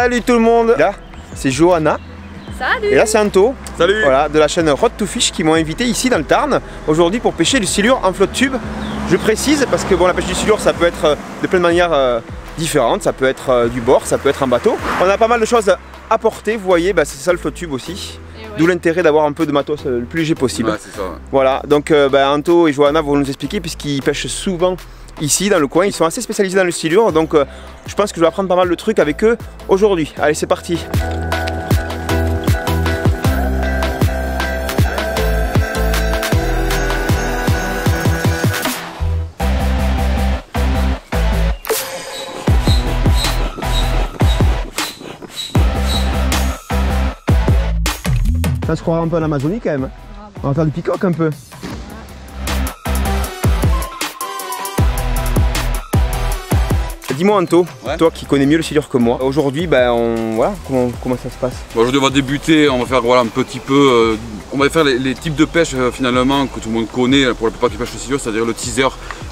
Salut tout le monde. Là, c'est Johanna. Salut. Et là, c'est Anto. Salut. Voilà, de la chaîne Rod to Fish qui m'ont invité ici dans le Tarn aujourd'hui pour pêcher du silure en flotte tube. Je précise parce que bon, la pêche du silure, ça peut être de plein de manières différentes. Ça peut être du bord, ça peut être en bateau. On a pas mal de choses à porter. Vous voyez, bah, c'est ça le flotte tube aussi. D'où l'intérêt d'avoir un peu de matos le plus léger possible. Ouais, c'est ça. Voilà, donc Anto et Johanna vont nous expliquer puisqu'ils pêchent souvent ici dans le coin. Ils sont assez spécialisés dans le silure, donc je pense que je vais apprendre pas mal de trucs avec eux aujourd'hui. Allez, c'est parti. Ça se croira un peu en Amazonie quand même. On va faire du peacock un peu. Dis-moi Anto, toi qui connais mieux le silure que moi, aujourd'hui voilà, comment ça se passe? Aujourd'hui on va débuter, on va faire voilà, un petit peu, on va faire les types de pêche finalement que tout le monde connaît pour la plupart qui pêchent le silure, c'est-à-dire le teaser.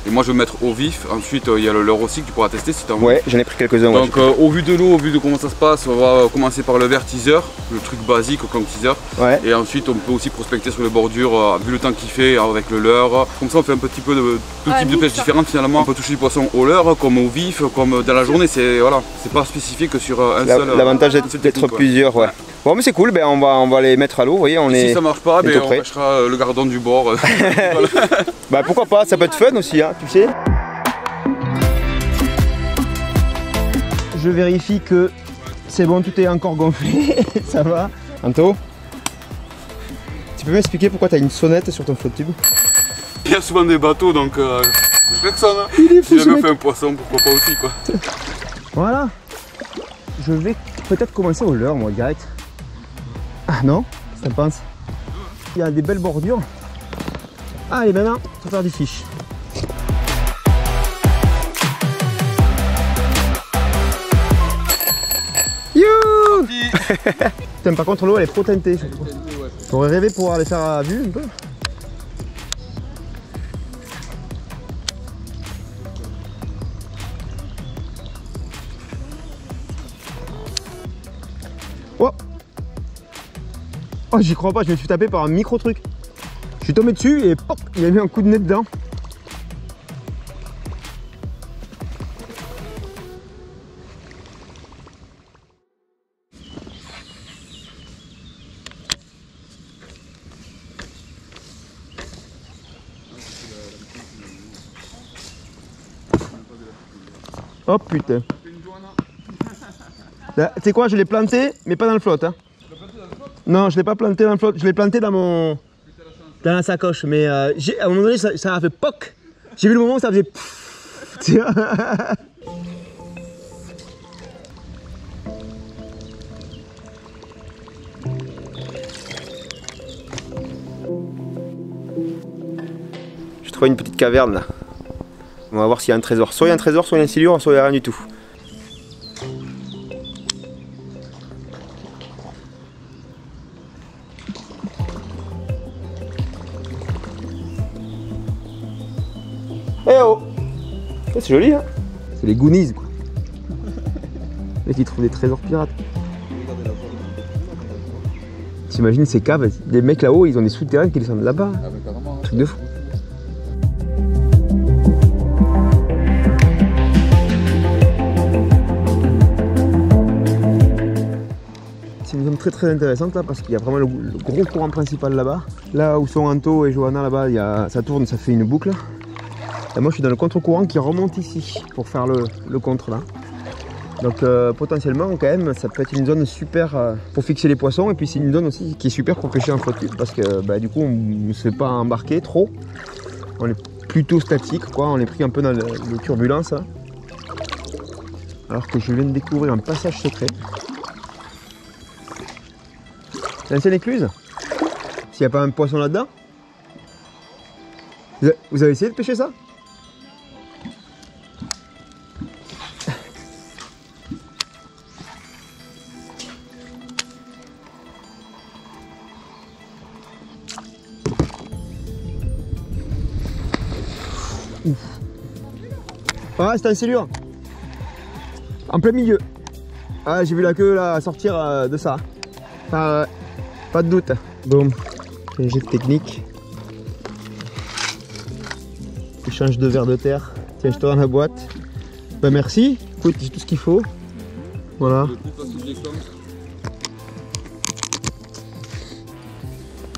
Et moi je vais mettre au vif, ensuite il y a le leurre aussi que tu pourras tester si tu as envie. Ouais, j'en ai pris quelques-uns. Donc au vu de l'eau, au vu de comment ça se passe, on va commencer par le verre teaser, le truc basique comme teaser. Ouais. Et ensuite on peut aussi prospecter sur les bordures, vu le temps qu'il fait avec le leurre. Comme ça on fait un petit peu de tout type de pêche différente finalement. On peut toucher les poissons au leurre comme au vif, comme dans la journée, c'est voilà, pas spécifique sur un seul. L'avantage d'être plusieurs, ouais. Bon mais c'est cool, on va les mettre à l'eau, vous voyez, si ça marche pas, on pêchera le gardon du bord. Bah pourquoi pas, ça peut être fun aussi, hein, tu sais. Je vérifie que c'est bon, tout est encore gonflé, ça va. Anto, tu peux m'expliquer pourquoi tu as une sonnette sur ton flotte tube? Il y a souvent des bateaux donc je klaxonne. Si jamais on fait un poisson, pourquoi pas aussi quoi. Voilà. Je vais peut-être commencer au leurre moi direct. Ah non? Ça pense. Il y a des belles bordures. Allez maintenant, on va faire du fish. You. Putain, par contre l'eau elle est trop teintée. J'aurais rêvé pouvoir les faire à vue un peu. Oh, oh j'y crois pas, je me suis tapé par un micro truc. Je suis tombé dessus et pop, il a mis un coup de nez dedans. Oh putain. Tu sais quoi, je l'ai planté, mais pas dans le flotte. Hein. Non, je l'ai pas planté dans le flotte, je l'ai planté dans la sacoche. Mais à un moment donné, ça a fait poc. J'ai vu le moment où ça faisait. J'ai trouvé une petite caverne là. On va voir s'il y a un trésor. Soit il y a un trésor, soit il y a un silure, soit il n'y a rien du tout. Eh oh! C'est joli hein? C'est les Goonies quoi. Les mecs ils trouvent des trésors pirates. T'imagines ces caves, les mecs là-haut ils ont des souterrains qui descendent là-bas. Truc de fou. C'est une zone très intéressante là parce qu'il y a vraiment le gros courant principal là-bas. Là où sont Anto et Johanna là-bas, ça tourne, ça fait une boucle. Et moi je suis dans le contre-courant qui remonte ici pour faire le contre là. Donc potentiellement quand même ça peut être une zone super pour fixer les poissons et puis c'est une zone aussi qui est super pour pêcher en flotte tube parce que du coup on ne se fait pas embarquer trop. On est plutôt statique quoi, on est pris un peu dans les turbulences. Hein. Alors que je viens de découvrir un passage secret. C'est l'ancienne écluse. S'il n'y a pas un poisson là-dedans. Vous avez essayé de pêcher ça? Ouf. Ah, c'est un silure. En plein milieu. Ah, j'ai vu la queue là sortir de ça. Pas de doute. Bon, un jet de technique. Échange de verre de terre. Tiens, je te rends la boîte. Bah merci. Écoute, j'ai tout ce qu'il faut. Voilà.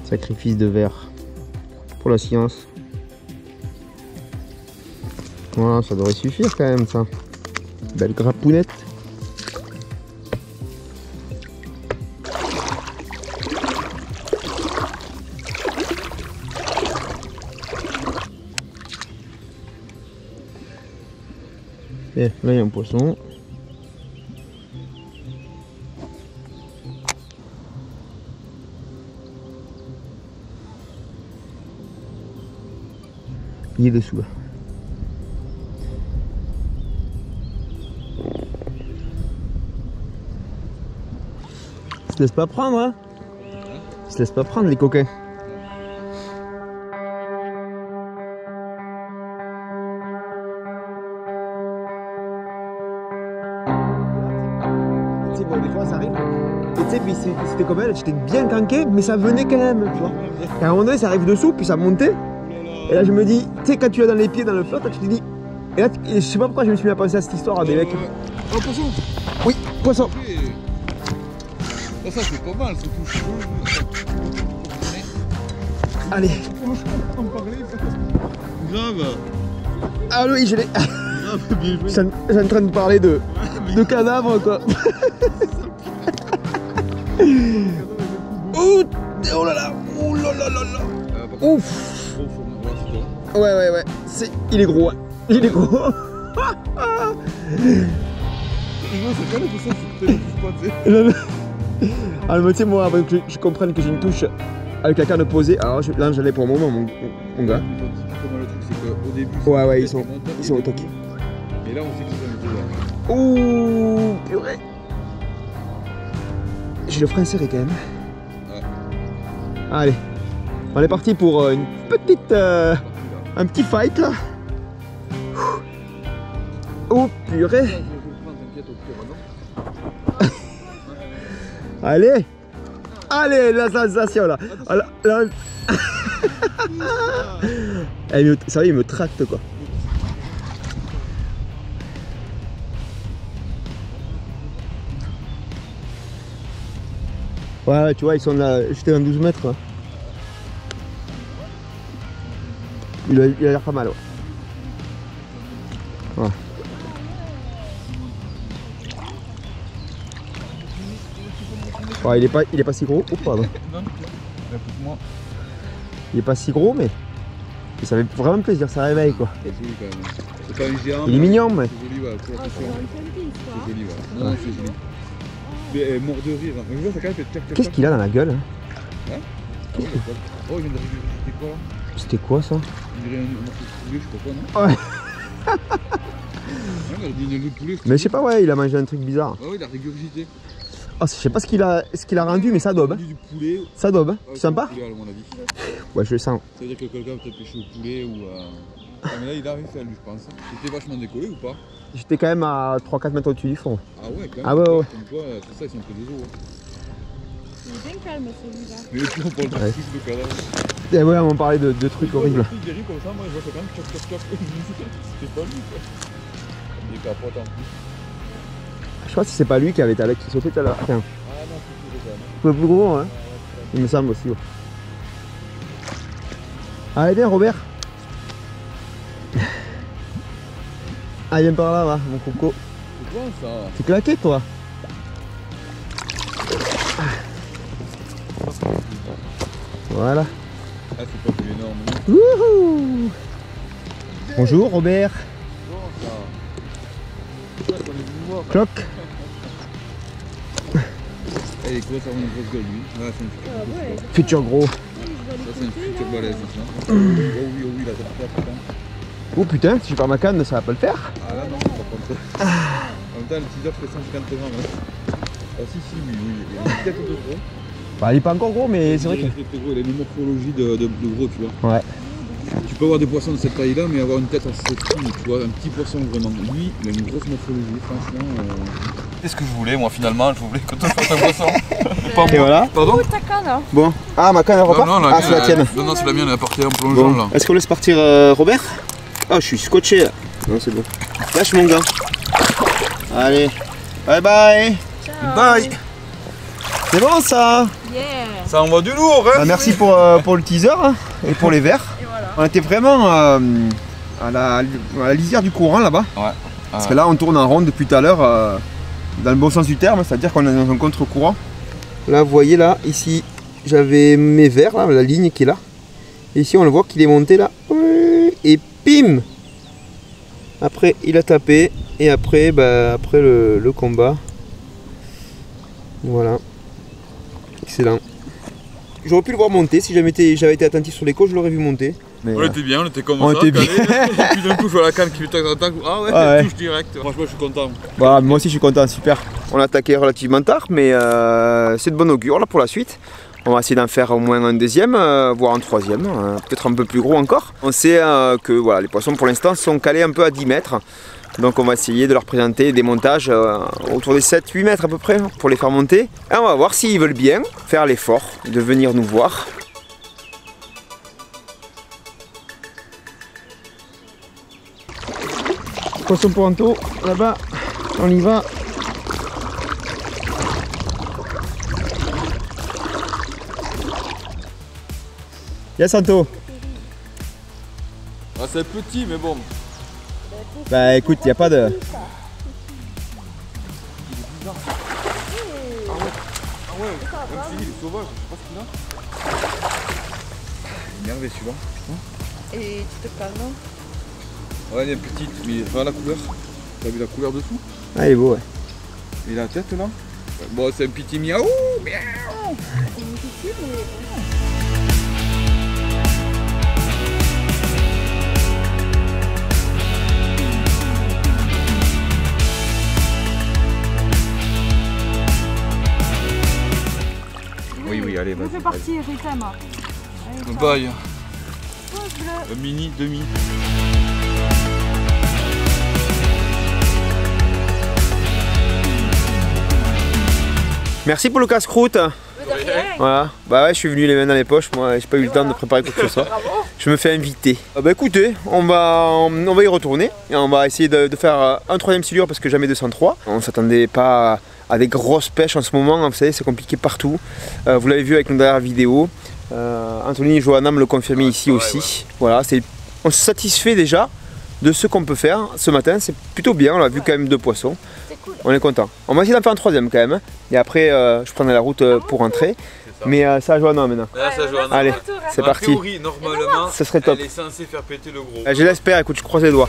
Sacrifice de verre pour la science. Voilà, ça devrait suffire quand même ça. Belle grappounette. Et là il y a un poisson. Il est dessous là. Ils se laissent pas prendre, hein. Ils se laissent pas prendre les coquins. Tu sais, bon, des fois ça arrive. Et tu sais, puis c'était comme elle, j'étais bien canqué, mais ça venait quand même, tu vois. Et à un moment donné, ça arrive dessous, puis ça montait. Et là, je me dis, tu sais, quand tu as dans les pieds dans le flotte, tu te dis. Et là, je sais pas pourquoi je me suis mis à penser à cette histoire des mecs. Oh, poisson. Oui, poisson. Oh, ça c'est pas mal, ça touche. Allez. Grave. Ah oui, je l'ai. Grave, bien joué. Je suis en train de parler de cadavres, quoi. Oh là là. Oh là là là là. Ouf. Ouais. Il est gros, hein. Il est gros. Alors, mais tu sais, moi, avant que je comprenne que j'ai une touche avec la canne posée, alors là, j'allais pour un moment, mon gars. Le truc, c'est qu'au début, ouais, ils sont au toc. Et là, on sait qu'ils sont au Ouh, purée. J'ai le frein serré quand même. Ouais. Allez, on est parti pour une petite, un petit fight là. Oh purée. Allez, la sensation là. Ça va, il me tracte quoi. Ouais, tu vois, ils sont là, j'étais à 12 mètres. Hein. Il a l'air pas mal, ouais. Ouais. Ouais, il est pas si gros. Oh, pardon. Il est pas si gros, mais ça fait vraiment plaisir, ça réveille quoi. C'est pas un géant. Il est mignon, mais. C'est joli, ouais. C'est joli, ouais. Non, c'est joli. Mais mort de rire. Qu'est-ce qu'il a dans la gueule hein? Hein? Oh, il vient de régurgiter quoi là? C'était quoi ça? Il dirait un morceau de poulet, je sais pas quoi, non? Ouais. Mais je sais pas, ouais, il a mangé un truc bizarre. Ah ouais, il a régurgité. Oh, je sais pas ce qu'il a rendu, mais ça dobe. Hein. Du poulet. Ça dobe, hein. C'est sympa? Poulet, à mon avis. Ouais, je le sens. Ça veut dire que quelqu'un peut-être pêché au poulet ou Ah, mais là, il a réussi à lui, je pense. C'était vachement décollé ou pas? J'étais quand même à 3-4 mètres au-dessus du fond. Ah ouais, quand même. Ah ouais. Comme quoi, c'est ça, ils sont que des os. Hein. Il est bien calme celui-là. Mais puis on parle de ouais. trucs de cadavres. Et ouais, on parlait de trucs horribles. Il arrive comme ça, moi je vois ça quand même, tchoc. C'était pas lui quoi. Il est capote en plus. Je sais pas si c'est pas lui qui avait qui sautait tout à l'heure. Tiens. Ah non, c'est plus gros. Un peu plus gros, hein. Il me semble aussi. Ouais. Allez, viens, Robert. Ah, viens par là, va, mon coco. C'est quoi ça? T'es claqué, toi? Voilà. Ah, c'est pas plus énorme. Wouhou! Bonjour, Robert. Cloc. Elle est quoi ça, on a une grosse gueule lui? Ouais, c'est une futur gros. Ça c'est une future balèze ça. Oh oui, la tête putain. Oh putain, si je pars ma canne, ça va pas le faire. Ah là non, par contre. En même temps, le teaser fait 150 grammes. Hein. Ah si, oui, il a une tête de gros. Bah il est pas encore gros, mais c'est vrai que... Il a une morphologie de gros, tu vois. Ouais. Tu peux avoir des poissons de cette taille-là, mais avoir une tête assez fine, tu vois, un petit poisson vraiment. Lui, il a une grosse morphologie, franchement. fait ce que je voulais, moi finalement, je voulais que toi fasses un poisson. Et voilà. Pardon? Ta canne. Bon. Ah, ma canne elle repart? Non, ah, c'est la tienne. Non, c'est la mienne, elle est partie en plongeant Bon. là. Est-ce qu'on laisse partir Robert? Ah, je suis scotché là. Non, c'est bon. Lâche mon gars. Allez. Bye bye. Ciao. Bye. C'est bon ça? Yeah. Ça envoie du lourd, hein? Bah, merci pour le teaser hein, et pour les verres. Et voilà. On était vraiment à la lisière du courant là-bas. Ouais. Parce que là, on tourne en rond depuis tout à l'heure, dans le bon sens du terme, c'est-à-dire qu'on est dans un contre-courant. Là, vous voyez là, ici, j'avais mes verres, là, la ligne qui est là. Et ici, on le voit qu'il est monté là. Et pim! Après, il a tapé. Et après, après le combat. Voilà. Excellent. J'aurais pu le voir monter, si j'avais été attentif sur les côtes, je l'aurais vu monter. Mais, on était bien, on était comme on ça, était calé. bien. Et puis d'un coup, je vois la canne qui fait tac tac tac. Ah ouais, Ah ouais. touche direct. Franchement, je suis content. Voilà, moi aussi je suis content, super. On a attaqué relativement tard, mais c'est de bon augure là pour la suite. On va essayer d'en faire au moins un deuxième, voire un troisième, peut-être un peu plus gros encore. On sait que voilà, les poissons pour l'instant sont calés un peu à 10 mètres. Donc on va essayer de leur présenter des montages autour des 7-8 mètres à peu près pour les faire monter. Et on va voir s'ils veulent bien faire l'effort de venir nous voir. Poisson pour Anto, là-bas, on y va. Yes Anto. Ah, c'est petit, mais bon. Bah écoute, il n'y a pas de... Ah ouais, même s'il est sauvage, je sais pas ce qu'il a. Il est énervé celui-là. Et tu te calmes? Ouais, il est petite, mais regarde la couleur. T'as vu la couleur dessous? Ah il est beau ouais. Et la tête là? Bon, c'est un petit miaou, miaou. Oui, allez, Je vas-y. fais partie, je t'aime. Bye. Pouce bleu. Mini, demi. Merci pour le casse-croûte. Voilà, bah ouais, je suis venu les mains dans les poches, moi j'ai pas eu le temps de préparer quoi que ce soit. Je me fais inviter. Bah écoutez, on va y retourner et on va essayer de faire un troisième silure parce que jamais 203. On s'attendait pas à des grosses pêches en ce moment, vous savez c'est compliqué partout. Vous l'avez vu avec nos dernières vidéos. Anthony et Johanna me le confirmaient ici aussi. Ouais. Voilà, on se satisfait déjà de ce qu'on peut faire ce matin, c'est plutôt bien, on a vu quand même 2 poissons. Cool. On est content. On va essayer d'en faire un troisième quand même. Et après je prendrai la route pour rentrer. Mais c'est à Johanna maintenant. Là, ça, Johanna. Allez, c'est parti. Théorie, normalement, ça serait top. Elle est censée faire péter le gros. Je l'espère, écoute, je croise les doigts.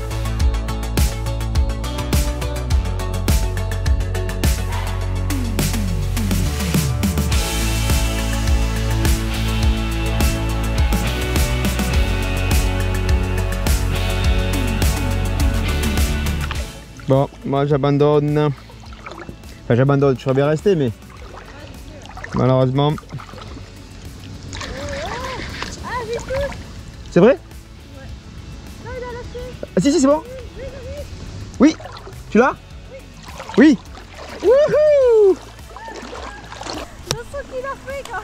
Bon, moi j'abandonne. Enfin j'abandonne, je serais bien resté mais malheureusement. Ah, j'ai tout. C'est vrai? Ouais. Non, il a lâché. Ah si c'est bon. Oui, tu l'as? Oui. Wouhou! Le saut qu'il a fait, quoi.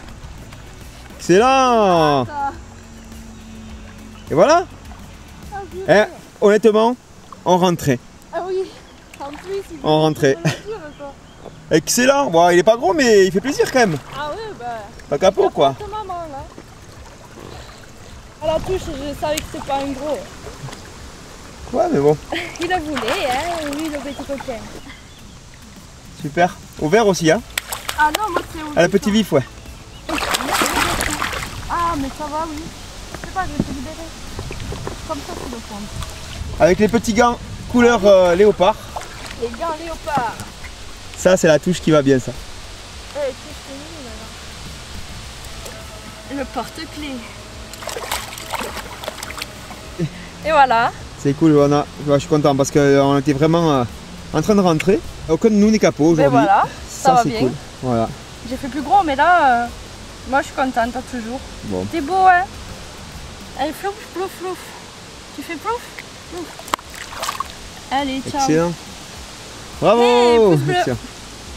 Excellent. Et voilà. Ah, Eh, honnêtement, on rentrait. ah oui. En plus, il On rentrait. quoi. Excellent. Bon, il est pas gros mais il fait plaisir quand même. Ah ouais, bah. Pas capot quoi. Ta maman, là. À la touche, je savais que c'était pas un gros. Ouais mais bon. Il a voulu, hein, lui, le petit coquin. Super. Au vert aussi hein. Ah non, moi c'est au À la petit vif ouais. Ah, mais ça va, oui. Je sais pas, je vais te libérer. Comme ça, c'est le fond. Avec les petits gants couleur léopard. Les gants léopard. Ça c'est la touche qui va bien ça. Eh, qu'est-ce que c'est là? Le porte-clés. Et voilà. C'est cool, je suis content parce qu'on était vraiment en train de rentrer. Aucun de nous n'est capot aujourd'hui. Et voilà, ça va c'est bien. cool. Voilà. J'ai fait plus gros, mais là, moi je suis contente, toujours. Bon. T'es beau, hein? Allez, flouf, flouf, flouf. Tu fais plouf, plouf. Allez, ciao. Excellent. Bravo. Hey, pouce bleu. Excellent.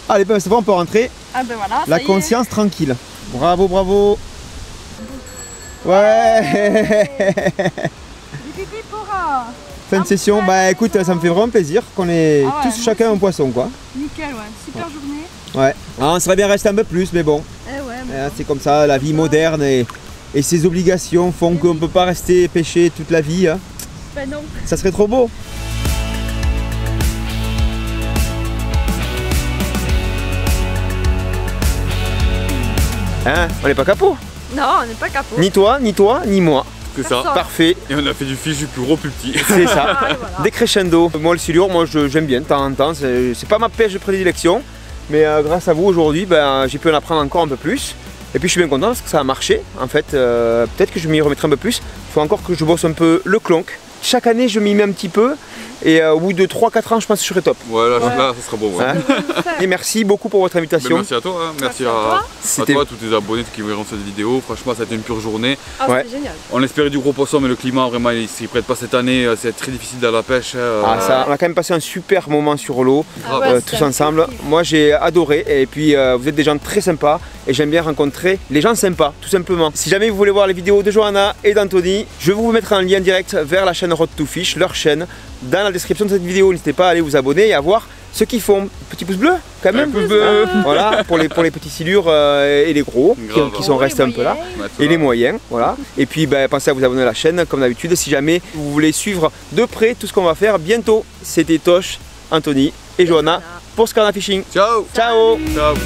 Allez, ben c'est bon, on peut rentrer. Ah ben voilà, la conscience tranquille. Bravo, bravo. Ouais. Fin de session, bah écoute, ça me fait vraiment plaisir qu'on ait tous chacun un poisson quoi. Nickel, ouais, super journée. Ouais, alors, on serait bien resté un peu plus, mais bon. C'est comme ça, la vie moderne et ses obligations font qu'on ne peut pas rester pêcher toute la vie. Hein. Ben non. Ça serait trop beau. Hein, on n'est pas capot. Non, on n'est pas capot. Ni toi, ni moi. Que ça. Parfait. Et on a fait du fish du plus gros plus petit. C'est ça. Voilà. Décrescendo. Moi le silure, moi j'aime bien de temps en temps. C'est pas ma pêche de prédilection. Mais grâce à vous aujourd'hui, ben, j'ai pu en apprendre encore un peu plus. Et puis je suis bien content parce que ça a marché. En fait, peut-être que je m'y remettrai un peu plus. Il faut encore que je bosse un peu le clonk. Chaque année je m'y mets un petit peu. Et au bout de 3-4 ans, je pense que je serai top. Ouais, là ça sera bon. Ouais. Hein. Et merci beaucoup pour votre invitation. Ben, merci à toi, hein. merci à toi, tous tes abonnés qui verront cette vidéo. Franchement, ça a été une pure journée. Ah, c'était génial. On espérait du gros poisson, mais le climat, vraiment, il s'y prête pas cette année. C'est très difficile dans la pêche. Ça, on a quand même passé un super moment sur l'eau, tous ensemble. Moi, j'ai adoré. Et puis, vous êtes des gens très sympas. Et j'aime bien rencontrer les gens sympas, tout simplement. Si jamais vous voulez voir les vidéos de Johanna et d'Anthony, je vais vous mettre un lien direct vers la chaîne Road to Fish, leur chaîne, dans la description de cette vidéo. N'hésitez pas à aller vous abonner et à voir ce qu'ils font. Petit pouce bleu, quand même. Pouce bleu. Voilà, pour les petits silures et les gros, qui sont restés un peu là. Et les moyens, voilà. Et puis, pensez à vous abonner à la chaîne, comme d'habitude. Si jamais vous voulez suivre de près tout ce qu'on va faire bientôt, c'était Tosh, Anthony et Johanna pour Scarna Fishing. Ciao. Ciao. Ciao.